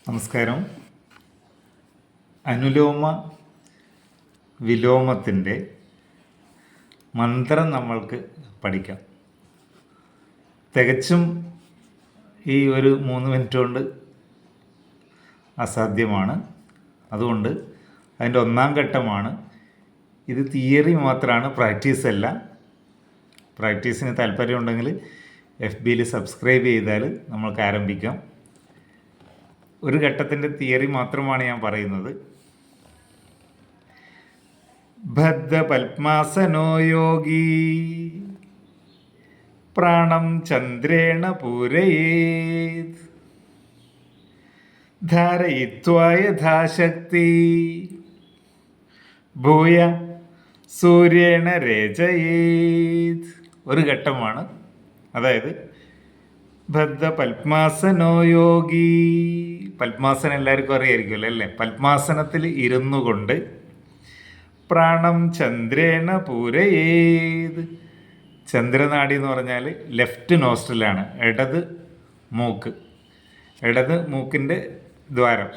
നമസ്കാരം. അനുലോമ വിലോമത്തിൻ്റെ മന്ത്രം നമ്മൾക്ക് പഠിക്കാം. തികച്ചും ഈ ഒരു 3 മിനിറ്റ് കൊണ്ട് അസാധ്യമാണ്. അതുകൊണ്ട് അതിൻ്റെ ഒന്നാം ഘട്ടമാണ്. ഇത് തിയറി മാത്രമാണ്, പ്രാക്ടീസ് അല്ല. പ്രാക്ടീസിന് താല്പര്യമുണ്ടെങ്കിൽ FBയിൽ സബ്സ്ക്രൈബ് ചെയ്താൽ നമ്മൾക്ക് ആരംഭിക്കാം. ഒരു ഘട്ടത്തിൻ്റെ തിയറി മാത്രമാണ് ഞാൻ പറയുന്നത്. ബദ്ധ പത്മാസനോ യോഗി പ്രാണം ചന്ദ്രേണ പൂരയേത് ധാരയിത്വാ യഥാശക്തി ഭൂയ സൂര്യേണ രേചയേത്. ഒരു ഘട്ടമാണ്. അതായത് ബദ്ധ പത്മാസനോ യോഗി, പത്മാസനം എല്ലാവർക്കും അറിയായിരിക്കുമല്ലോ അല്ലേ? പത്മാസനത്തിൽ ഇരുന്നു കൊണ്ട് പ്രാണം ചന്ദ്രേണ പൂരയേത്. ചന്ദ്രനാടി എന്ന് പറഞ്ഞാൽ ലെഫ്റ്റ് നോസ്ട്രിലാണ്, ഇടത് മൂക്കിൻ്റെ ദ്വാരം.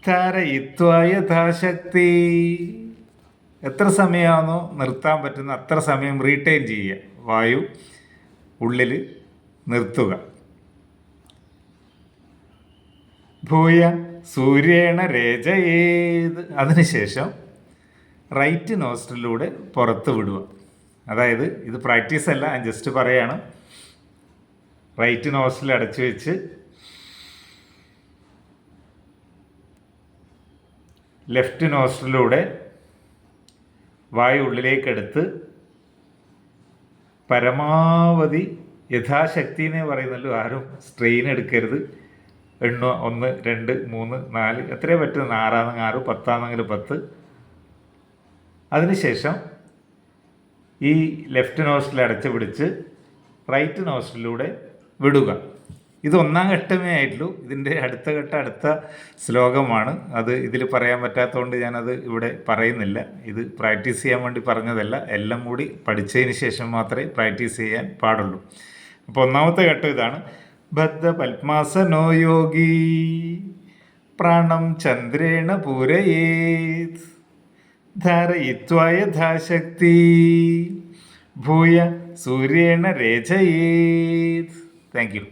ധാരയിത്വാ യഥാശക്തി, എത്ര സമയമാണോ നിർത്താൻ പറ്റുന്ന അത്ര സമയം റീറ്റെയിൻ ചെയ്യുക, വായു ഉള്ളിൽ നിർത്തുക. ഭൂയ സൂര്യേണ രേചയേത്, അതിനുശേഷം റൈറ്റ് നോസ്ട്രിലൂടെ പുറത്ത് വിടുക. അതായത് ഇത് പ്രാക്ടീസ് അല്ല, ഞാൻ ജസ്റ്റ് പറയാണ്. റൈറ്റ് നോസ്ട്രിൽ അടച്ചു വെച്ച് ലെഫ്റ്റ് നോസ്ട്രിലൂടെ വായു ഉള്ളിലേക്കെടുത്ത് പരമാവധി യഥാശക്തി എന്നേ പറയുന്നല്ലോ, ആരും സ്ട്രെയിൻ എടുക്കരുത്. എണ്ണുക 1 2 3 4 എത്രയേ പറ്റുന്ന, 6 6 10 10. അതിനുശേഷം ഈ ലെഫ്റ്റ് നോസ്ട്രിൽ അടച്ചു പിടിച്ച് റൈറ്റ് നോസ്ട്രിലൂടെ വിടുക. ഇത് ഒന്നാം ഘട്ടമേ ആയിട്ടുള്ളൂ. ഇതിൻ്റെ അടുത്ത ഘട്ടം അടുത്ത ശ്ലോകമാണ്. അത് ഇതിൽ പറയാൻ പറ്റാത്തതുകൊണ്ട് ഞാനത് ഇവിടെ പറയുന്നില്ല. ഇത് പ്രാക്ടീസ് ചെയ്യാൻ വേണ്ടി പറഞ്ഞതല്ല, എല്ലാം കൂടി പഠിച്ചതിന് ശേഷം മാത്രമേ പ്രാക്ടീസ് ചെയ്യാൻ പാടുള്ളൂ. അപ്പോൾ ഒന്നാമത്തെ ഘട്ടം ഇതാണ്. ബദ്ധ പത്മാസനോ യോഗി പ്രാണം ചന്ദ്രേണ പൂരയേത് ധാരയിത്വാ യഥാശക്തി ഭൂയ സൂര്യേണ രേചയേത്. Thank U.